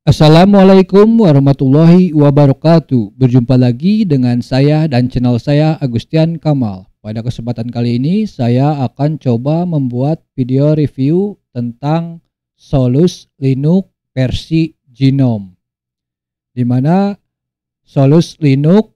Assalamualaikum warahmatullahi wabarakatuh. Berjumpa lagi dengan saya dan channel saya Agustian Kamal. Pada kesempatan kali ini saya akan coba membuat video review tentang Solus Linux versi GNOME, di mana Solus Linux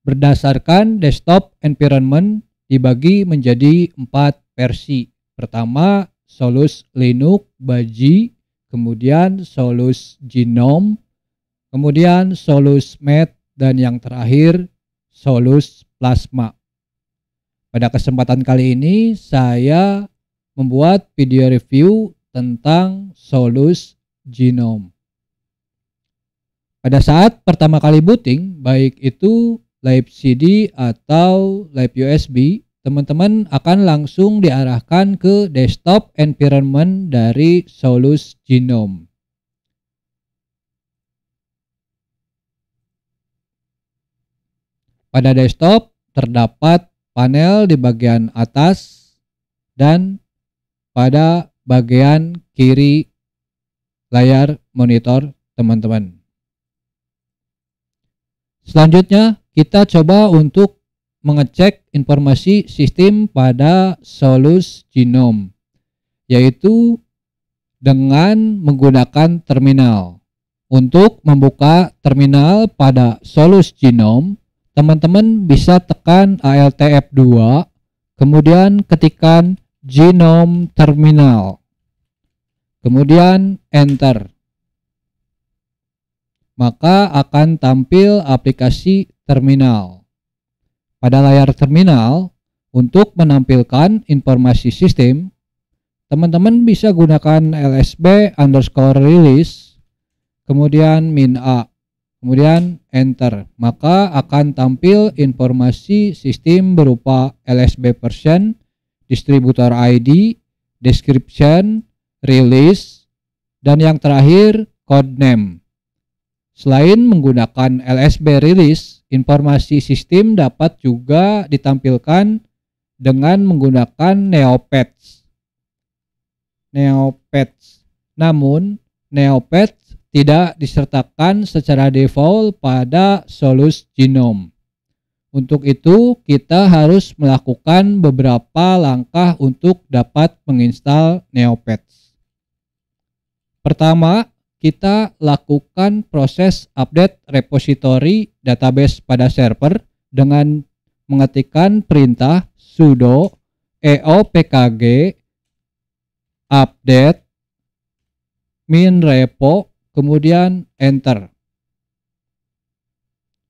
berdasarkan desktop environment dibagi menjadi 4 versi. Pertama, Solus Linux Baji, kemudian Solus GNOME, kemudian Solus Med, dan yang terakhir Solus Plasma. Pada kesempatan kali ini saya membuat video review tentang Solus GNOME. Pada saat pertama kali booting, baik itu live CD atau live USB, teman-teman akan langsung diarahkan ke desktop environment dari Solus GNOME. Pada desktop terdapat panel di bagian atas dan pada bagian kiri layar monitor teman-teman. Selanjutnya kita coba untuk mengecek informasi sistem pada Solus GNOME, yaitu dengan menggunakan terminal. Untuk membuka terminal pada Solus GNOME, teman-teman bisa tekan Alt F2, kemudian ketikkan GNOME terminal, kemudian enter. Maka akan tampil aplikasi terminal. Pada layar terminal, untuk menampilkan informasi sistem, teman-teman bisa gunakan lsb_release, kemudian -a, kemudian enter. Maka akan tampil informasi sistem berupa lsb version, distributor ID, description, release, dan yang terakhir code name. Selain menggunakan lsb release, informasi sistem dapat juga ditampilkan dengan menggunakan Neopets. Namun, Neopets tidak disertakan secara default pada Solus GNOME. Untuk itu, kita harus melakukan beberapa langkah untuk dapat menginstal Neopets. Pertama, kita lakukan proses update repository database pada server dengan mengetikkan perintah sudo eopkg update min repo, kemudian enter.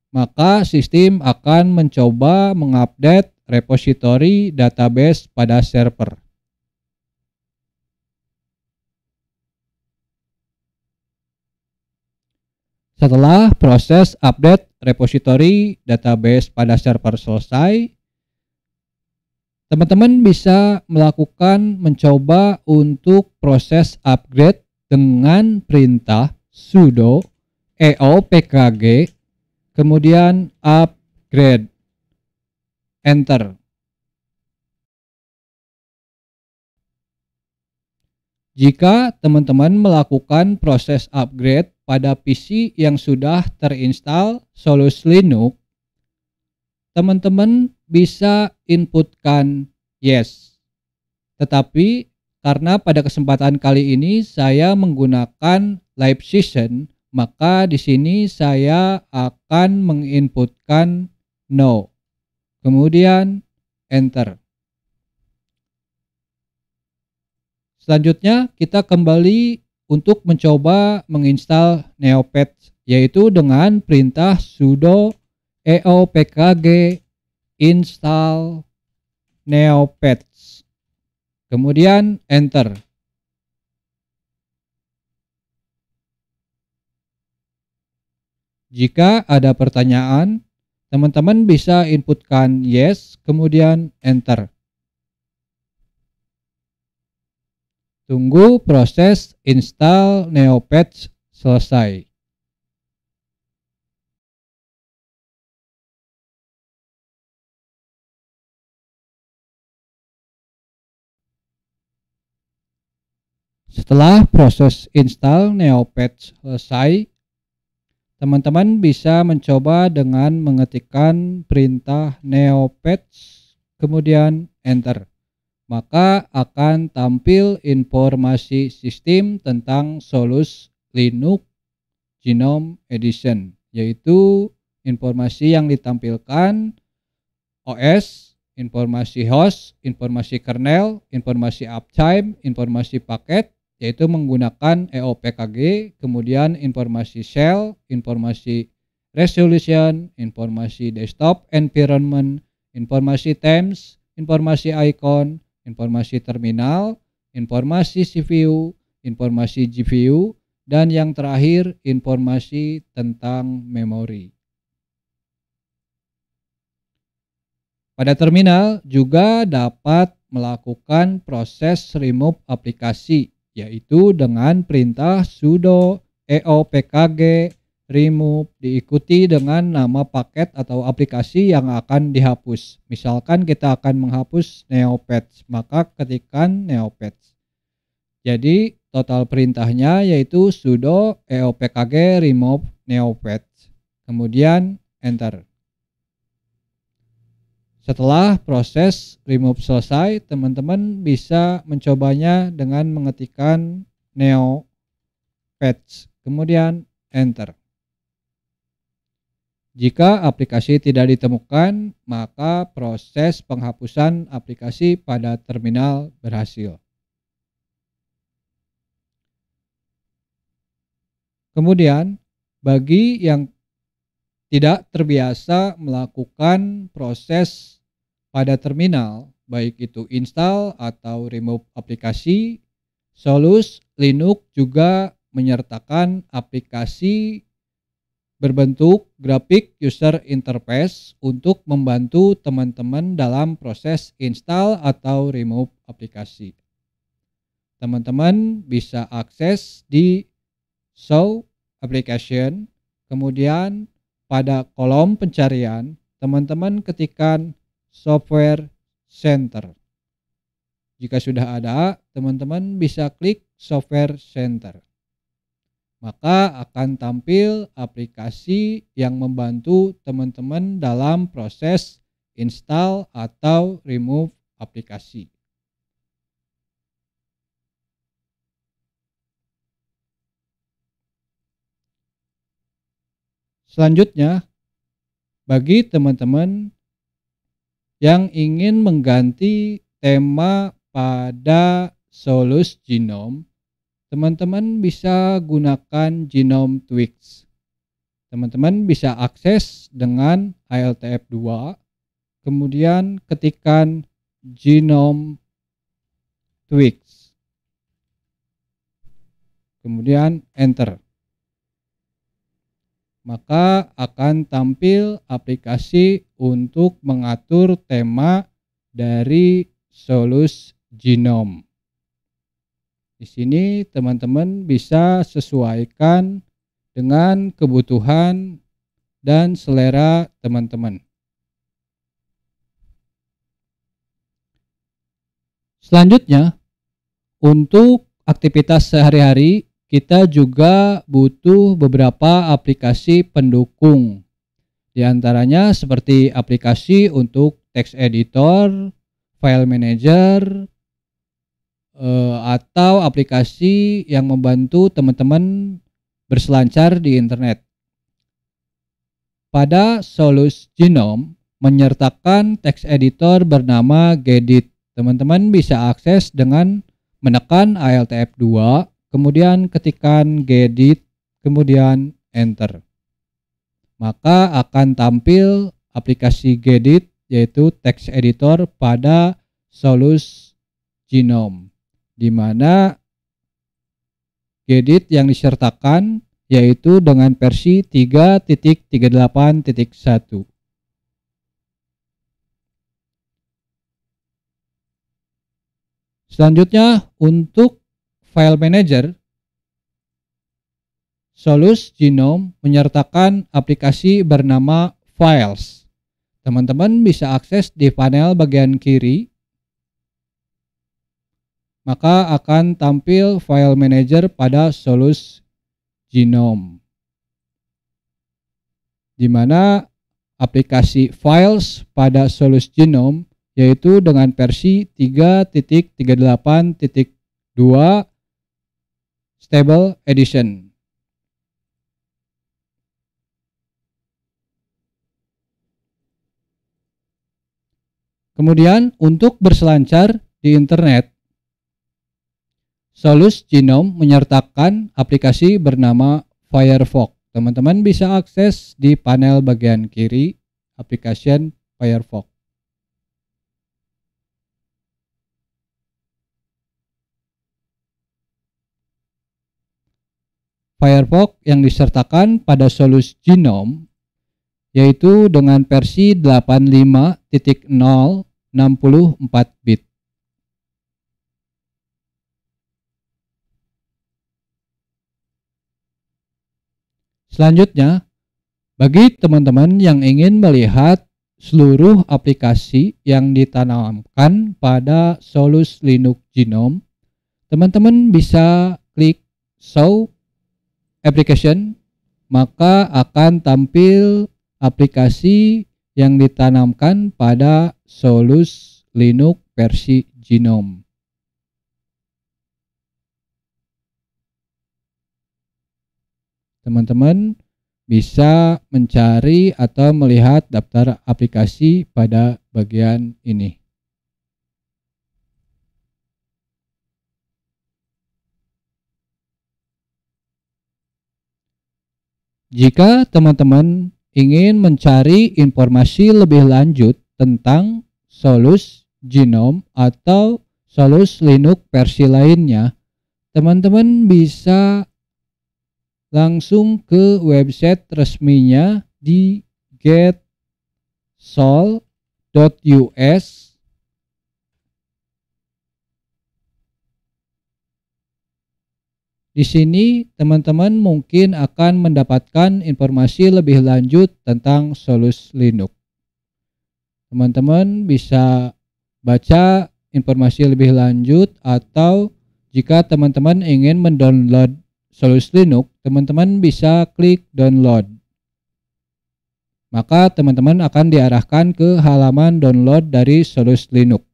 Maka sistem akan mencoba mengupdate repository database pada server. Setelah proses update repository database pada server selesai, teman-teman bisa melakukan mencoba untuk proses upgrade dengan perintah sudo eopkg, kemudian upgrade, enter. Jika teman-teman melakukan proses upgrade pada PC yang sudah terinstall Solus Linux, teman-teman bisa inputkan yes. Tetapi karena pada kesempatan kali ini saya menggunakan live session, maka di sini saya akan menginputkan no. Kemudian enter. Selanjutnya kita kembali untuk mencoba menginstal Neopets, yaitu dengan perintah sudo eopkg install Neopets, kemudian enter. Jika ada pertanyaan, teman-teman bisa inputkan yes, kemudian enter. Tunggu proses install Neopets selesai. Setelah proses install Neopets selesai, teman-teman bisa mencoba dengan mengetikkan perintah Neopets kemudian enter. Maka akan tampil informasi sistem tentang Solus Linux Genome Edition, yaitu informasi yang ditampilkan OS, informasi host, informasi kernel, informasi uptime, informasi paket, yaitu menggunakan EOPKG, kemudian informasi shell, informasi resolution, informasi desktop environment, informasi themes, informasi icon, informasi terminal, informasi CPU, informasi GPU, dan yang terakhir informasi tentang memori. Pada terminal juga dapat melakukan proses remove aplikasi, yaitu dengan perintah sudo eopkg remove diikuti dengan nama paket atau aplikasi yang akan dihapus. Misalkan kita akan menghapus Neopets, maka ketikkan Neopets. Jadi total perintahnya yaitu sudo eopkg remove Neopets, kemudian enter. Setelah proses remove selesai, teman-teman bisa mencobanya dengan mengetikkan Neopets, kemudian enter. Jika aplikasi tidak ditemukan, maka proses penghapusan aplikasi pada terminal berhasil. Kemudian, bagi yang tidak terbiasa melakukan proses pada terminal, baik itu install atau remove aplikasi, Solus Linux juga menyertakan aplikasi berbentuk grafik user interface untuk membantu teman-teman dalam proses install atau remove aplikasi. Teman-teman bisa akses di Show Application, kemudian pada kolom pencarian, teman-teman ketikkan Software Center. Jika sudah ada, teman-teman bisa klik Software Center. Maka akan tampil aplikasi yang membantu teman-teman dalam proses install atau remove aplikasi. Selanjutnya, bagi teman-teman yang ingin mengganti tema pada Solus Genome, teman-teman bisa gunakan Genome Tweaks. Teman-teman bisa akses dengan ALTF2, kemudian ketikkan Genome Tweaks, kemudian enter. Maka akan tampil aplikasi untuk mengatur tema dari Solus Genome. Di sini teman-teman bisa sesuaikan dengan kebutuhan dan selera teman-teman. Selanjutnya, untuk aktivitas sehari-hari, kita juga butuh beberapa aplikasi pendukung. Di antaranya seperti aplikasi untuk text editor, file manager, atau aplikasi yang membantu teman-teman berselancar di internet. Pada Solus Genome menyertakan text editor bernama Gedit. Teman-teman bisa akses dengan menekan ALTF2, kemudian ketikkan Gedit, kemudian enter. Maka akan tampil aplikasi Gedit, yaitu text editor pada Solus Genome, di mana Gedit yang disertakan yaitu dengan versi 3.38.1. Selanjutnya, untuk file manager, Solus Genome menyertakan aplikasi bernama Files. Teman-teman bisa akses di panel bagian kiri. maka akan tampil file manager pada Solus Genome, di mana aplikasi files pada Solus Genome yaitu dengan versi 3.38.2 Stable Edition. Kemudian untuk berselancar di internet, Solus Genome menyertakan aplikasi bernama Firefox. Teman-teman bisa akses di panel bagian kiri application Firefox. Firefox yang disertakan pada Solus Genome yaitu dengan versi 85.0 64 bit. Selanjutnya, bagi teman-teman yang ingin melihat seluruh aplikasi yang ditanamkan pada Solus Linux Genome, teman-teman bisa klik Show Application, maka akan tampil aplikasi yang ditanamkan pada Solus Linux versi Genome. Teman-teman bisa mencari atau melihat daftar aplikasi pada bagian ini. Jika teman-teman ingin mencari informasi lebih lanjut tentang Solus Genome atau Solus Linux versi lainnya, teman-teman bisa langsung ke website resminya di getsol.us. Di sini teman-teman mungkin akan mendapatkan informasi lebih lanjut tentang Solus Linux. Teman-teman bisa baca informasi lebih lanjut, atau jika teman-teman ingin mendownload Solus Linux, teman-teman bisa klik download. Maka teman-teman akan diarahkan ke halaman download dari Solus Linux,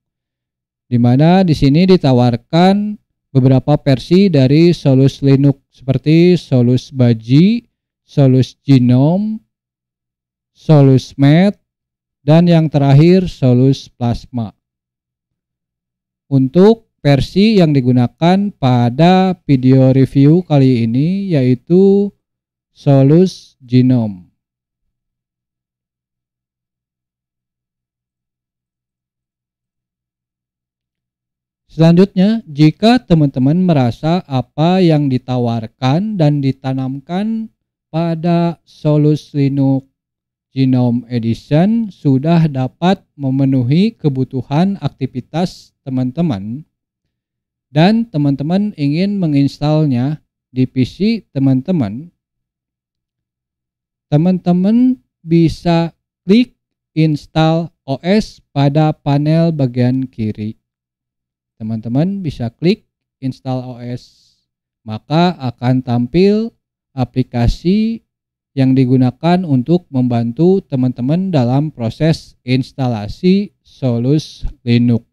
di mana di sini ditawarkan beberapa versi dari Solus Linux seperti Solus Baji, Solus Genome, Solus Med, dan yang terakhir Solus Plasma. Untuk versi yang digunakan pada video review kali ini yaitu Solus Genome. Selanjutnya, jika teman-teman merasa apa yang ditawarkan dan ditanamkan pada Solus Linux Genome Edition sudah dapat memenuhi kebutuhan aktivitas teman-teman, dan teman-teman ingin menginstalnya di PC teman-teman, teman-teman bisa klik Install OS pada panel bagian kiri. Teman-teman bisa klik Install OS, maka akan tampil aplikasi yang digunakan untuk membantu teman-teman dalam proses instalasi Solus Linux.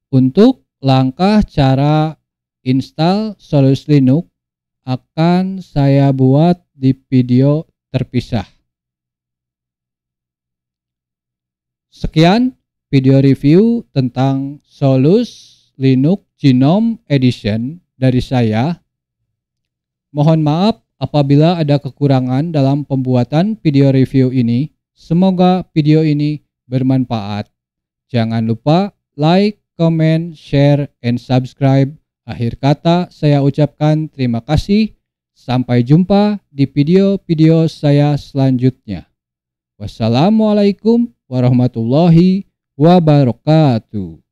Untuk langkah cara install Solus Linux akan saya buat di video terpisah. Sekian video review tentang Solus Linux Genome Edition dari saya. Mohon maaf apabila ada kekurangan dalam pembuatan video review ini. Semoga video ini bermanfaat. Jangan lupa like, comment, share, and subscribe. Akhir kata saya ucapkan terima kasih. Sampai jumpa di video-video saya selanjutnya. Wassalamualaikum warahmatullahi wabarakatuh.